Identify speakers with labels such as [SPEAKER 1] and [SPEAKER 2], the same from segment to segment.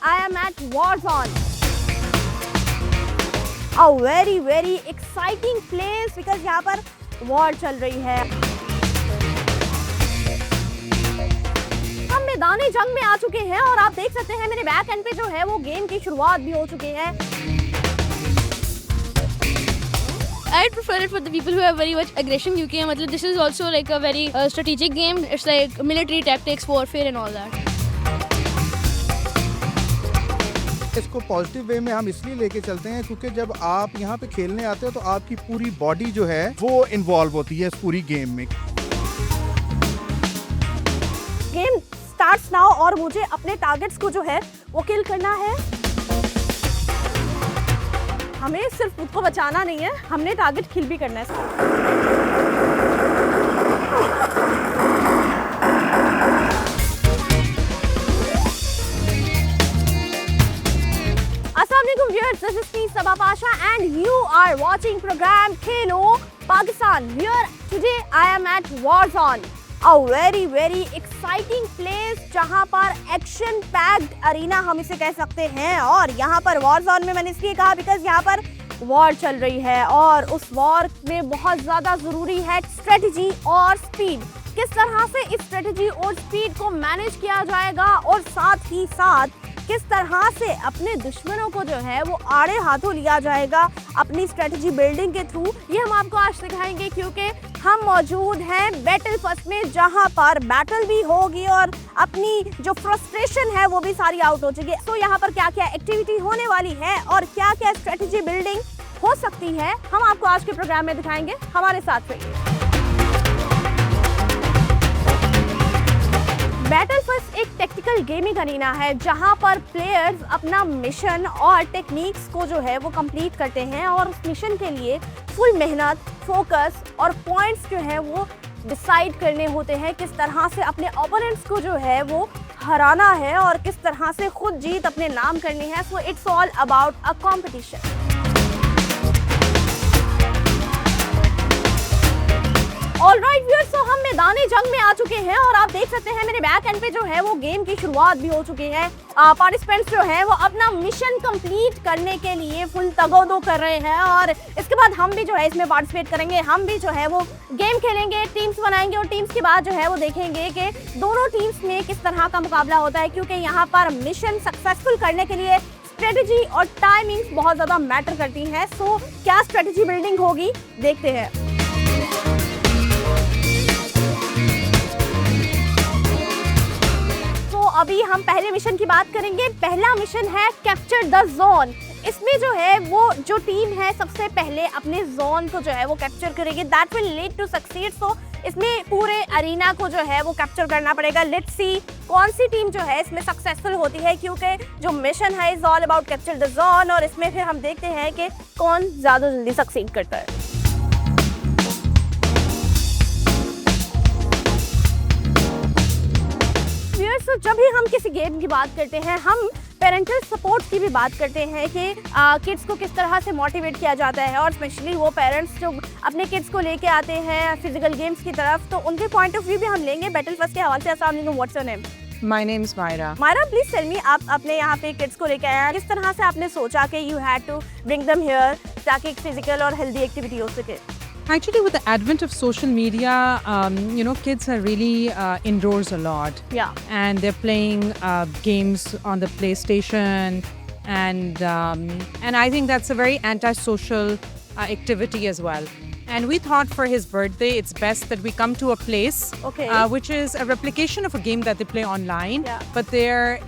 [SPEAKER 1] I am at Warzone. A very exciting place because यहाँ पर war चल रही है. हम मैदानी जंग में आ चुके हैं और आप देख सकते हैं मेरे बैक एंड पे जो है वो गेम की शुरुआत भी हो चुकी है.
[SPEAKER 2] I prefer it for the people who have very much aggression क्योंकि मतलब this is also like a very strategic game. It's like military tactics, warfare and all that.
[SPEAKER 3] इसको पॉजिटिव वे में हम इसलिए लेके चलते हैं क्योंकि जब आप यहाँ पे खेलने आते हो तो आपकी पूरी बॉडी जो है वो इन्वॉल्व होती है इस पूरी गेम में.
[SPEAKER 1] गेम स्टार्ट्स नाउ और मुझे अपने टारगेट्स को जो है वो किल करना है. हमें सिर्फ खुद को बचाना नहीं है, हमने टारगेट किल भी करना है. Assalamualaikum viewers, this is me Sabah Pasha and you are watching program Khelo Pakistan. Here today I am at Warzone, a very exciting place जहाँ पर एक्शन पैक्ड अरीना हम इसे कह सकते हैं. और यहाँ पर Warzone में मैंने इसलिए कहा बिकॉज यहाँ पर वॉर चल रही है और उस वॉर में बहुत ज़्यादा ज़रूरी है स्ट्रेटजी और स्पीड. किस तरह से इस स्ट्रेटजी और स्पीड को मैनेज किया जाएगा और साथ ही साथ किस तरह से अपने दुश्मनों को जो है वो आड़े हाथों लिया जाएगा अपनी स्ट्रेटजी बिल्डिंग के थ्रू, ये हम आपको आज सिखाएंगे क्योंकि हम मौजूद हैं बैटल फर्स्ट में जहां पर बैटल भी होगी और अपनी जो फ्रस्ट्रेशन है वो भी सारी आउट हो चुकी है. तो यहाँ पर क्या क्या एक्टिविटी होने वाली है और क्या क्या स्ट्रेटजी बिल्डिंग हो सकती है हम आपको आज के प्रोग्राम में दिखाएंगे. हमारे साथ रहिए. बैटल फर्स्ट एक टेक्टिकल गेमिंग अरीना है जहां पर प्लेयर्स अपना मिशन और टेक्निक्स को जो है वो कंप्लीट करते हैं और उस मिशन के लिए फुल मेहनत, फोकस और पॉइंट्स जो है वो डिसाइड करने होते हैं. किस तरह से अपने ओपोनेंट्स को जो है वो हराना है और किस तरह से खुद जीत अपने नाम करनी है. So it's all about a competition. Alright viewers, तो हम मैदानी जंग में आ चुके हैं और आप देख सकते हैं मेरे बैक एंड पे जो है वो गेम की शुरुआत भी हो चुकी है. पार्टिसिपेंट्स जो है वो अपना मिशन कंप्लीट करने के लिए फुल तगोदो कर रहे हैं और इसके बाद हम भी जो है इसमें पार्टिसिपेट करेंगे. हम भी जो है वो गेम खेलेंगे, टीम्स बनाएंगे और टीम्स के बाद जो है वो देखेंगे कि दोनों टीम्स में किस तरह का मुकाबला होता है क्योंकि यहाँ पर मिशन सक्सेसफुल करने के लिए स्ट्रेटजी और टाइमिंग्स बहुत ज़्यादा मैटर करती हैं. सो क्या स्ट्रेटजी बिल्डिंग होगी देखते हैं. अभी हम पहले मिशन की बात करेंगे. पहला मिशन है कैप्चर द जोन. इसमें जो है वो जो टीम है सबसे पहले अपने जोन को जो है वो कैप्चर करेगी. That will lead to succeed. So इसमें पूरे अरीना को जो है वो कैप्चर करना पड़ेगा. लेट्स सी कौन सी टीम जो है इसमें सक्सेसफुल होती है क्योंकि जो मिशन है is all about capture the zone और इसमें फिर हम देखते हैं कि कौन ज़्यादा जल्दी सक्सीड करता है. तो जब भी हम किसी गेम की बात करते हैं हम पेरेंटल सपोर्ट की भी बात करते हैं कि किड्स को किस तरह से मोटिवेट किया जाता है और स्पेशली वो पेरेंट्स जो अपने किड्स को लेके आते हैं फिजिकल गेम्स की तरफ, तो उनके पॉइंट ऑफ व्यू भी हम लेंगे बैटल फर्स्ट के हवाले से. अस्सलाम वालेकुम, what's your name?
[SPEAKER 4] My name is Maira.
[SPEAKER 1] Maira, please tell me, आप अपने यहाँ पे किड्स को लेके आए हैं, किस तरह से आपने सोचा कि you had to bring them here ताकि एक फिजिकल और हेल्दी एक्टिविटी हो सके?
[SPEAKER 4] Actually, with the advent of social media, kids are really indoors a lot.
[SPEAKER 1] Yeah.
[SPEAKER 4] And they're playing games on the PlayStation, and I think that's a very antisocial activity as well. And we thought for his birthday, it's best that we come to a place, which is a replication of a game that they play online.
[SPEAKER 1] Yeah.
[SPEAKER 4] But they're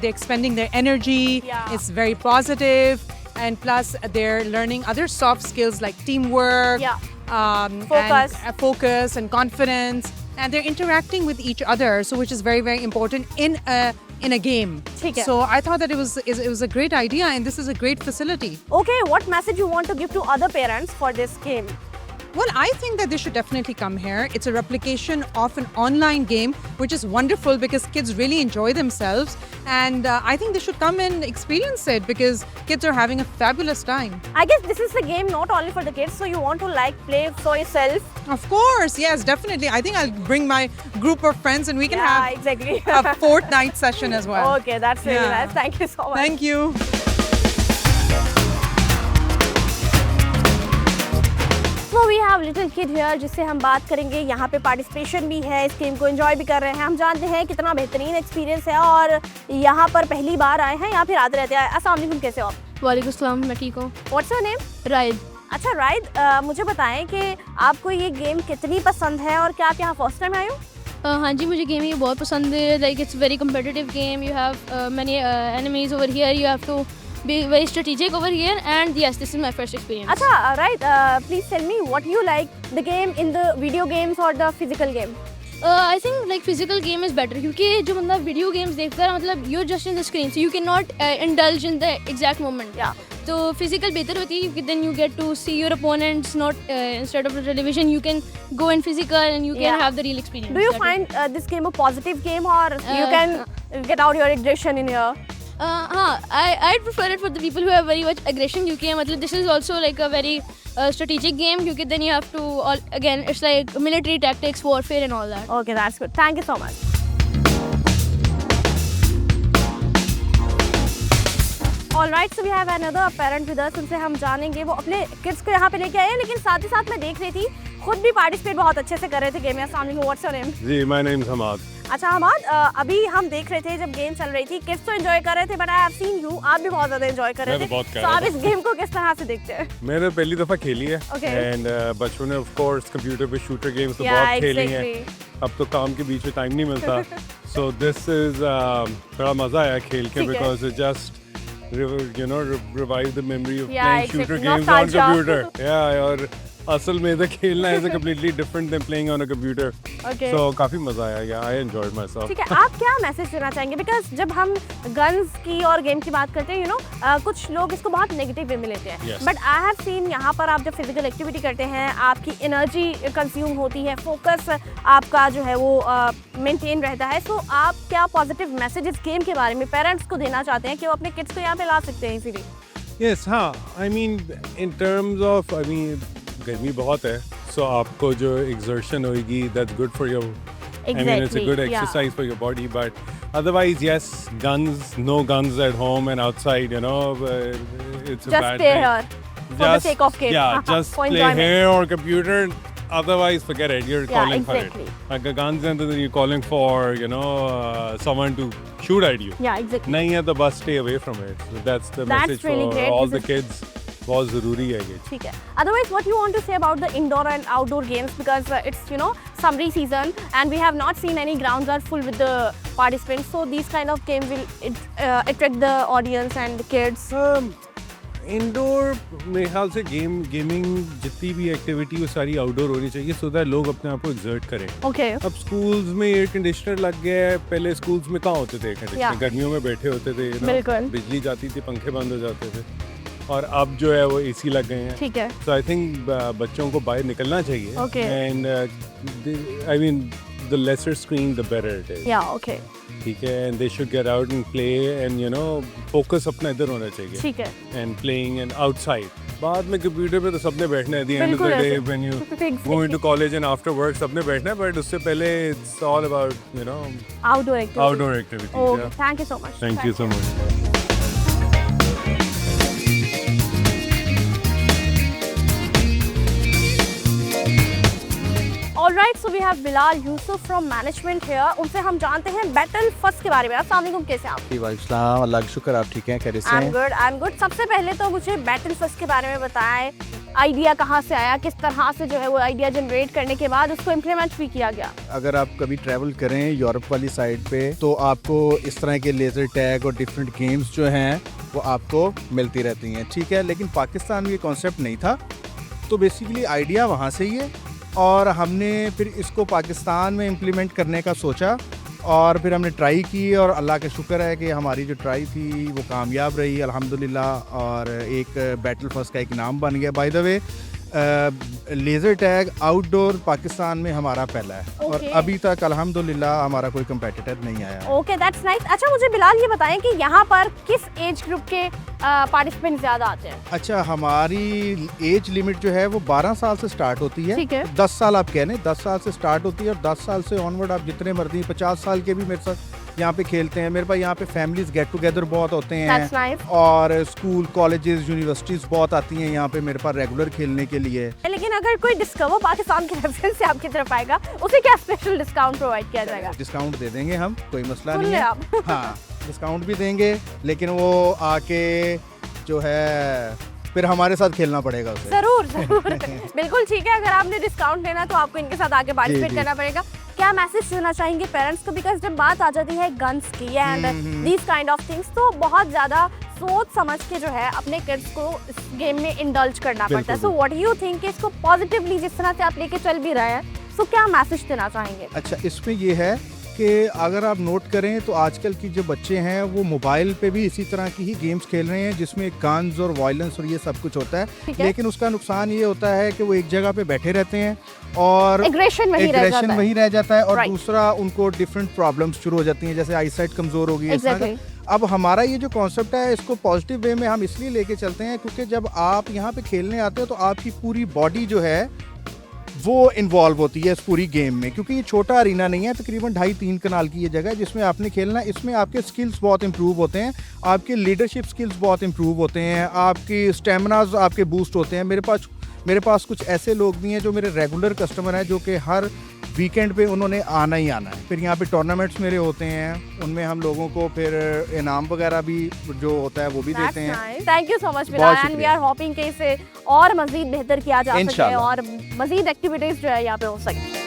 [SPEAKER 4] expending their energy.
[SPEAKER 1] Yeah.
[SPEAKER 4] It's very positive. And plus they're learning other soft skills like teamwork, focus and confidence, and they're interacting with each other, so which is very important in a game. So I thought that it was a great idea and this is a great facility.
[SPEAKER 1] Okay, what message you want to give to other parents for this game?
[SPEAKER 4] Well, I think that they should definitely come here. It's a replication of an online game, which is wonderful because kids really enjoy themselves. And I think they should come and experience it because kids are having a fabulous time.
[SPEAKER 1] I guess this is a game not only for the kids, so you want to like play for yourself.
[SPEAKER 4] Of course, yes, definitely. I think I'll bring my group of friends and we can
[SPEAKER 1] Yeah,
[SPEAKER 4] have
[SPEAKER 1] exactly.
[SPEAKER 4] a fortnight session as well.
[SPEAKER 1] Okay, that's really
[SPEAKER 4] Yeah.
[SPEAKER 1] nice. Thank you so much.
[SPEAKER 4] Thank you.
[SPEAKER 1] So we have little kid here जिससे हम बात करेंगे. यहाँ पे participation भी है, इस game को एंजॉय भी कर रहे हैं. हम जानते हैं कितना बेहतरीन एक्सपीरियंस है और यहाँ पर पहली बार आए हैं या फिर आते रहते हैं. अस्सलाम वालेकुम, कैसे हो आप?
[SPEAKER 2] वालेकुम सलाम, मैं ठीक हूँ.
[SPEAKER 1] What's your name?
[SPEAKER 2] राइड.
[SPEAKER 1] अच्छा राइद, मुझे बताएं कि आपको ये गेम कितनी पसंद है और क्या आप यहाँ फर्स्ट टाइम आए हो?
[SPEAKER 2] हाँ जी, मुझे गेम ये बहुत पसंद है. Like it's very competitive game. You have many enemies over here. You have to be very strategic over here, and yes, this is my first experience.
[SPEAKER 1] अच्छा ride, please tell me what you like the game in the video games or the physical game?
[SPEAKER 2] I think like physical game is better क्योंकि जो बंदा video games देखता है मतलब you're just in the screen, so you cannot indulge in the exact moment.
[SPEAKER 1] Yeah.
[SPEAKER 2] तो physical बेहतर होती है क्योंकि then you get to see your opponents, not instead of the television you can go in physical and you can
[SPEAKER 1] Yeah.
[SPEAKER 2] have the real experience.
[SPEAKER 1] Do you
[SPEAKER 2] That
[SPEAKER 1] find this game a positive game or you can get out your aggression in here?
[SPEAKER 2] I prefer it for the people who have very much aggression क्योंकि मतलब this is also like a very strategic game क्योंकि then you have to again it's like military tactics, warfare and all that.
[SPEAKER 1] Okay, that's good. Thank you so much. Alright, so we have another parent with us. उनसे हम जानेंगे, वो अपने kids को यहाँ पे लेके आए हैं, लेकिन साथ ही साथ मैं देख रही थी खुद भी पार्टिसिपेट बहुत अच्छे से कर रहे थे गेम में. अस्सलाम वालेकुम, व्हाट्स योर नेम?
[SPEAKER 5] जी, माय नेम इज हमाद.
[SPEAKER 1] अच्छा हमाद, अभी हम देख रहे थे जब गेम चल रही थी, किड्स तो एंजॉय कर रहे थे, but I have seen you, आप भी बहुत ज्यादा एंजॉय कर रहे
[SPEAKER 5] मैं
[SPEAKER 1] थे.
[SPEAKER 5] तो बहुत कर
[SPEAKER 1] तो
[SPEAKER 5] रहा
[SPEAKER 1] आप
[SPEAKER 5] था.
[SPEAKER 1] इस गेम को किस तरह से देखते हैं?
[SPEAKER 5] मैंने पहली दफ़ा खेली है
[SPEAKER 1] Okay.
[SPEAKER 5] एंड बचपन में ऑफ कोर्स कंप्यूटर पे शूटर गेम्स तो
[SPEAKER 1] Yeah,
[SPEAKER 5] बहुत खेली हैं.
[SPEAKER 1] exactly.
[SPEAKER 5] अब तो काम के बीच में टाइम नहीं मिलता. सो दिस इज बड़ा मज़ा आया खेल के
[SPEAKER 1] ठीक है.
[SPEAKER 5] Because it just revive the memory of
[SPEAKER 1] Yeah,
[SPEAKER 5] playing shooter
[SPEAKER 1] exactly.
[SPEAKER 5] games on
[SPEAKER 1] Nostalgia.
[SPEAKER 5] computer. Yeah, और असल में इधर खेलना is completely different than playing on a computer.
[SPEAKER 1] Okay.
[SPEAKER 5] So काफ़ी मज़ा आया. Yeah, I enjoyed myself.
[SPEAKER 1] ठीक है, आप क्या मैसेज देना चाहेंगे? बिकॉज जब हम गन्स की और गेम की बात करते हैं, यू नो, कुछ लोग इसको बहुत नेगेटिव वे में लेते हैं,
[SPEAKER 5] Yes.
[SPEAKER 1] But I have seen यहाँ पर आप जब फिजिकल एक्टिविटी करते हैं आपकी एनर्जी कंज्यूम होती है, फोकस आपका जो है वो मेंटेन रहता है. सो आप क्या पॉजिटिव मैसेजेस गेम के बारे में पेरेंट्स को देना चाहते हैं कि वो अपने किड्स को यहाँ पे ला सकते हैं इजीली?
[SPEAKER 5] Yes, हाँ. I mean, in terms of, I mean, गर्मी बहुत है, so आपको जो exertion होगी, that's good for your. I mean, it's a good
[SPEAKER 1] yeah.
[SPEAKER 5] exercise for your body, but otherwise, yes, guns, no guns at home and outside, you know, it's a
[SPEAKER 1] Just
[SPEAKER 5] bad
[SPEAKER 1] play
[SPEAKER 5] thing.
[SPEAKER 1] here for the sake of game.
[SPEAKER 5] Yeah, just
[SPEAKER 1] for
[SPEAKER 5] play
[SPEAKER 1] enjoyment.
[SPEAKER 5] here or computer. Otherwise, forget it. You're
[SPEAKER 1] Yeah,
[SPEAKER 5] calling
[SPEAKER 1] exactly.
[SPEAKER 5] for it. Like a guns, and then you're calling for, you know, someone to shoot at you.
[SPEAKER 1] Yeah, exactly.
[SPEAKER 5] नहीं है तो बस stay away from it. So that's the
[SPEAKER 1] That's
[SPEAKER 5] message
[SPEAKER 1] really
[SPEAKER 5] for
[SPEAKER 1] great.
[SPEAKER 5] all
[SPEAKER 1] This
[SPEAKER 5] the kids. बहुत ज़रूरी है ये.
[SPEAKER 1] ठीक है. Otherwise, what you want to say about the indoor and outdoor games, because it's, you know, summery season and we have not seen any grounds are full with the participants. So these kind of games will attract the audience and the kids.
[SPEAKER 5] Indoor मेरे ख्याल से gaming जितनी भी activity वो सारी outdoor होनी चाहिए so that लोग अपने आप को एक्सर्ट करें.
[SPEAKER 1] Okay.
[SPEAKER 5] अब स्कूल्स में एयर कंडीशनर लग गया है. पहले स्कूल्स में कहाँ होते थे एयर कंडीशनर?
[SPEAKER 1] Yeah.
[SPEAKER 5] गर्मियों में बैठे होते थे, you know,
[SPEAKER 1] बिल्कुल.
[SPEAKER 5] बिजली जाती थी, पंखे बंद हो जाते थे. और अब जो है वो एसी लग गए हैं.
[SPEAKER 1] ठीक है.
[SPEAKER 5] सो आई थिंक बच्चों को बाहर निकलना चाहिए.
[SPEAKER 1] Okay.
[SPEAKER 5] And I mean the lesser screen the better it is.
[SPEAKER 1] Yeah, okay.
[SPEAKER 5] ठीक है. And they should get out and play and you know focus अपना इधर होना चाहिए.
[SPEAKER 1] ठीक है.
[SPEAKER 5] And playing and outside. बाद में कंप्यूटर पे तो सबने बैठना है. द एंड ऑफ
[SPEAKER 1] बिल्कुल
[SPEAKER 5] द डे
[SPEAKER 1] ऐसे.
[SPEAKER 5] When you
[SPEAKER 1] Exactly.
[SPEAKER 5] Go into college and after work सबने बैठना है. बट उससे पहले it's all about you know
[SPEAKER 1] Outdoor activities.
[SPEAKER 5] Outdoor activities.
[SPEAKER 1] Okay. Thank you so much.
[SPEAKER 5] Thank you so much.
[SPEAKER 1] Alright, so we have Bilal Yusuf from management here. उनसे हम जानते हैं battle first के बारे में. अस्सलाम वालेकुम, कैसे हैं आप?
[SPEAKER 6] जी वालेकुम, अल्लाह का शुक्र, आप ठीक हैं? कैसे
[SPEAKER 1] I'm
[SPEAKER 6] हैं?
[SPEAKER 1] good, I'm good. सबसे पहले तो मुझे बैटल फर्स्ट के बारे में बताएं. आइडिया कहाँ से आया, किस तरह से जो है वो आइडिया जनरेट करने के बाद उसको इम्प्लीमेंट भी किया गया?
[SPEAKER 3] अगर आप कभी ट्रैवल करें यूरोप वाली साइड पे तो आपको इस तरह के लेज़र टैग और डिफरेंट गेम्स जो हैं वो आपको मिलती रहती हैं. ठीक है, लेकिन पाकिस्तान में ये कॉन्सेप्ट नहीं था, तो बेसिकली आइडिया वहाँ से ही है और हमने फिर इसको पाकिस्तान में इम्प्लीमेंट करने का सोचा और फिर हमने ट्राई की और अल्लाह का शुक्र है कि हमारी जो ट्राई थी वो कामयाब रही अल्हम्दुलिल्लाह. और एक बैटल फर्स्ट का एक इनाम बन गया. By the way laser tag outdoor Pakistan में हमारा पहला है और
[SPEAKER 1] Okay.
[SPEAKER 3] अभी तक अल्हम्दुलिल्लाह हमारा कोई कंपेटिटर नहीं आया है।
[SPEAKER 1] Okay that's nice. अच्छा मुझे बिलाल ये बताएं कि यहाँ पर किस एज ग्रुप के पार्टिसिपेंट ज़्यादा आते हैं?
[SPEAKER 3] अच्छा, हमारी एज लिमिट जो है वो 12 साल से स्टार्ट होती है।
[SPEAKER 1] ठीक है।
[SPEAKER 3] 10 साल आप कह लें, 10 साल से स्टार्ट होती है और 10 साल से ऑनवर्ड आप जितने मर्जी 50 साल के भी मेरे साथ यहाँ पे खेलते हैं। मेरे पास यहाँ पे फैमिलीज गेट टुगेदर बहुत होते हैं
[SPEAKER 1] That's nice.
[SPEAKER 3] और स्कूल कॉलेजेस यूनिवर्सिटीज़ बहुत आती हैं यहाँ पे मेरे पास रेगुलर खेलने के लिए।
[SPEAKER 1] लेकिन अगर कोई डिस्कवर पाकिस्तान के रेफरेंस से आपकी तरफ आएगा उसे क्या स्पेशल डिस्काउंट प्रोवाइड किया जाएगा?
[SPEAKER 3] डिस्काउंट दे देंगे हम, कोई मसला
[SPEAKER 1] सुन
[SPEAKER 3] नहीं
[SPEAKER 1] ले
[SPEAKER 3] है।
[SPEAKER 1] आप।
[SPEAKER 3] हाँ, डिस्काउंट भी देंगे, लेकिन वो आके जो है फिर हमारे साथ खेलना पड़ेगा उसे।
[SPEAKER 1] जरूर जरूर बिल्कुल ठीक है। अगर आपने डिस्काउंट लेना तो आपको इनके साथ आके पार्टिसिपेट
[SPEAKER 3] जी।
[SPEAKER 1] करना पड़ेगा। क्या मैसेज देना चाहेंगे पेरेंट्स को? बिकॉज जब बात आ जाती है गन्स की and these kind of things तो बहुत ज्यादा सोच समझ के जो है अपने किड्स को इस गेम में इंडल्ज करना पड़ता है। सो व्हाट यू थिंक इसको पॉजिटिवली जिस तरह से आप लेके चल भी रहे हैं सो क्या मैसेज देना चाहेंगे?
[SPEAKER 3] अच्छा, इसमें ये है कि अगर आप नोट करें तो आजकल की जो बच्चे हैं वो मोबाइल पे भी इसी तरह की ही गेम्स खेल रहे हैं जिसमें गन्स और वायलेंस और ये सब कुछ होता है,
[SPEAKER 1] ठीक है।
[SPEAKER 3] लेकिन उसका नुकसान ये होता है कि वो एक जगह पे बैठे रहते हैं और
[SPEAKER 1] एग्रेशन वही रह जाता है।
[SPEAKER 3] वही रह जाता है और
[SPEAKER 1] Right.
[SPEAKER 3] दूसरा उनको डिफरेंट प्रॉब्लम्स शुरू हो जाती हैं, जैसे आईसाइट कमज़ोर हो गई है इस तरह का।
[SPEAKER 1] Exactly.
[SPEAKER 3] अब हमारा ये जो कॉन्सेप्ट है इसको पॉजिटिव वे में हम इसलिए लेके चलते हैं क्योंकि जब आप यहाँ पे खेलने आते हो तो आपकी पूरी बॉडी जो है वो इन्वॉल्व होती है इस पूरी गेम में, क्योंकि ये छोटा अरीना नहीं है, तकरीबन 2.5-3 कनाल की ये जगह है जिसमें आपने खेलना है। इसमें आपके स्किल्स बहुत इंप्रूव होते हैं, आपके लीडरशिप स्किल्स बहुत इंप्रूव होते हैं, आपकी स्टेमिनाज आपके बूस्ट होते हैं। मेरे पास कुछ ऐसे लोग भी हैं जो मेरे रेगुलर कस्टमर हैं जो कि हर वीकेंड पे उन्होंने आना ही आना है। फिर यहाँ पे टूर्नामेंट्स मेरे होते हैं, उनमें हम लोगों को फिर इनाम वगैरह भी जो होता है वो भी देते हैं।
[SPEAKER 1] थैंक यू सो मच
[SPEAKER 3] बहुत
[SPEAKER 1] बिलाल एंड वी
[SPEAKER 3] शुक्रिया।
[SPEAKER 1] आर होपिंग कि इसे और मजीद बेहतर किया जा सके
[SPEAKER 3] इंशाल्लाह।
[SPEAKER 1] और मजीद एक्टिविटीज जो है यहाँ पे हो सके।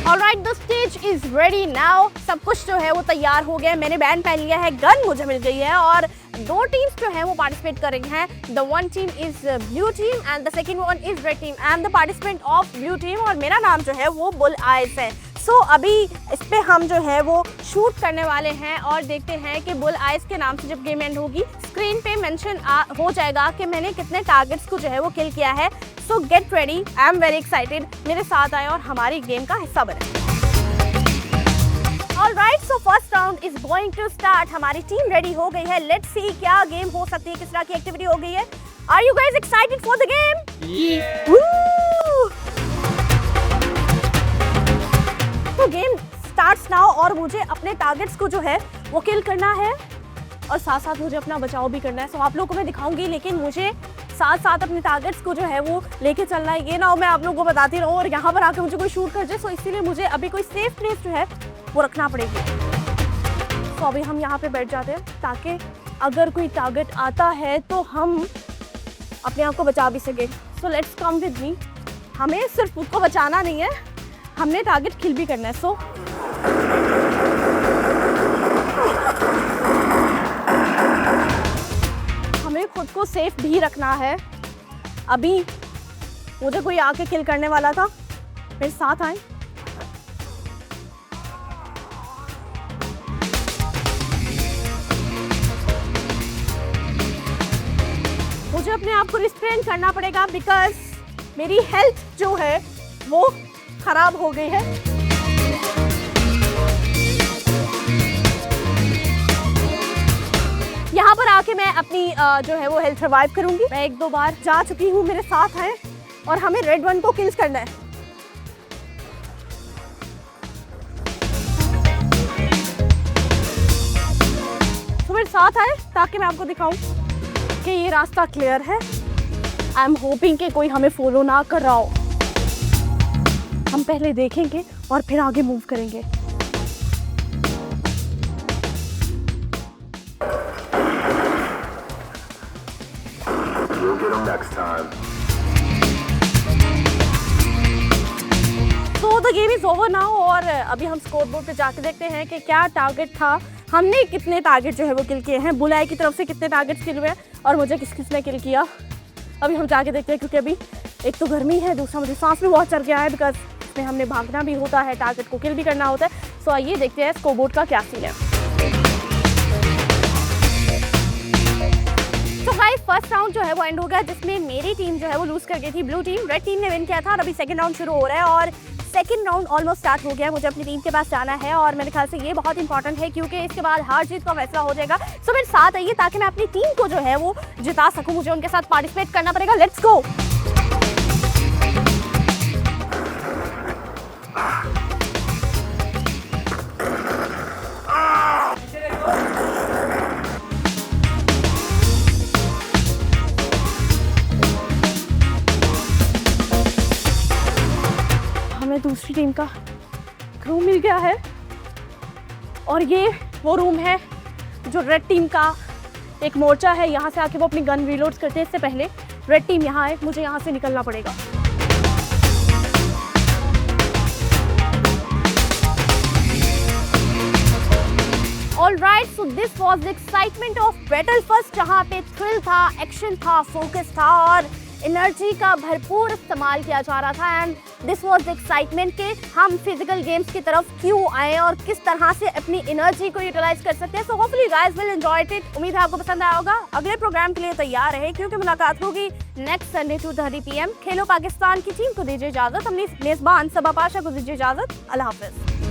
[SPEAKER 1] Alright the stage is ready now. सब कुछ जो है वो तैयार हो गया है। मैंने बैंड पहन लिया है, गन मुझे मिल गई है और दो टीम्स जो है वो पार्टिसिपेट कर रही हैं। The one team is blue team and the second one is red team. I am the participant of blue team और मेरा नाम जो है वो बुल आइज है। सो अभी इस पे हम जो है वो शूट करने वाले हैं और देखते हैं कि बुल आइज के नाम से जब गेम एंड होगी स्क्रीन पे मेंशन हो जाएगा कि मैंने कितने टारगेट्स को जो है वो किल किया है। सो get ready, I am very excited. मेरे साथ आए और हमारी गेम का हिस्सा बने। Alright, so first round is going to start. हमारी टीम रेडी हो गई है। Let's see क्या गेम हो सकती है, किस तरह की एक्टिविटी हो गई है। Are you guys excited for the game? Yeah. Woo! तो गेम starts now और मुझे अपने टारगेट्स को जो है वो किल करना है और साथ साथ मुझे अपना बचाव भी करना है। सो आप लोगों को मैं दिखाऊंगी, लेकिन मुझे साथ साथ अपने टारगेट्स को जो है वो लेके चलना है। ये ना हो मैं आप लोगों को बताती रहूँ और यहाँ पर आके मुझे कोई शूट कर जाए। सो इसीलिए मुझे अभी कोई सेफ प्लेस जो है वो रखना पड़ेगी। तो अभी हम यहाँ पे बैठ जाते हैं ताकि अगर कोई टारगेट आता है तो हम अपने आप को बचा भी सके। So let's come with me. हमें सिर्फ खुद को बचाना नहीं है, हमने टारगेट किल भी करना है। सो हमें खुद को सेफ भी रखना है। अभी मुझे कोई आके किल करने वाला था, मेरे साथ आए। मुझे अपने आप को रिस्ट्रेन करना पड़ेगा बिकॉज मेरी हेल्थ जो है वो खराब हो गई है। यहाँ पर आके मैं अपनी जो है वो हेल्थ रिवाइव करूंगी। मैं 1-2 बार जा चुकी हूँ, मेरे साथ है और हमें रेड वन को किल्स करना है। तो मेरे साथ आए ताकि मैं आपको दिखाऊं कि ये रास्ता क्लियर है। आई एम होपिंग कि कोई हमें फॉलो ना कर रहा हो। हम पहले देखेंगे और फिर आगे मूव करेंगे।
[SPEAKER 7] We'll get them next time.
[SPEAKER 1] तो the game is over now और अभी हम स्कोर बोर्ड पे जाके देखते हैं कि क्या टारगेट था, हमने कितने टारगेट जो है वो किल किए हैं, बुलाई की तरफ से कितने टारगेट्स किल हुए हैं और मुझे किस किस ने किल किया। अभी हम जाके देखते हैं क्योंकि अभी एक तो गर्मी है, दूसरा मुझे सांस भी बहुत चढ़ गया है बिकॉज इसमें हमने भागना भी होता है, टारगेट को किल भी करना होता है। सो आइए देखते हैं स्कोर बोर्ड का क्या सीन है। तो गाइस फर्स्ट राउंड जो है वो एंड हो गया, जिसमें मेरी टीम जो है वो लूज कर गई थी। ब्लू टीम, रेड टीम ने विन किया था और अभी सेकंड राउंड शुरू हो रहा है और सेकंड राउंड ऑलमोस्ट स्टार्ट हो गया है। मुझे अपनी टीम के पास जाना है और मेरे ख्याल से ये बहुत इंपॉर्टेंट है क्योंकि इसके बाद हार जीत का फैसला हो जाएगा। सो मेरे साथ आइए ताकि मैं अपनी टीम को जो है वो जिता सकूं। मुझे उनके साथ पार्टिसिपेट करना पड़ेगा। Let's go. हमें दूसरी टीम का रूम मिल गया है और ये वो रूम है जो रेड टीम का एक मोर्चा है। यहाँ से आके वो अपनी गन रीलोड करते हैं। इससे पहले रेड टीम यहाँ है, मुझे यहाँ से निकलना पड़ेगा। Alright, so this was the excitement of battle first, जहाँ पे थ्रिल था, एक्शन था, फोकस था और एनर्जी का भरपूर इस्तेमाल किया जा रहा था। And this was the excitement कि हम फिजिकल गेम्स की तरफ क्यों आए और किस तरह से अपनी एनर्जी को यूटिलाइज कर सकते हैं। So hopefully guys will enjoy it. उम्मीद है आपको पसंद आया होगा। अगले प्रोग्राम के लिए तैयार रहे क्योंकि मुलाकात होगी नेक्स्ट संडे 2:30 PM। खेलो पाकिस्तान की टीम को दीजिए इजाजत, अपनी मेजबान सबा पाशा को दीजिए इजाजत। अल्लाह हाफिज।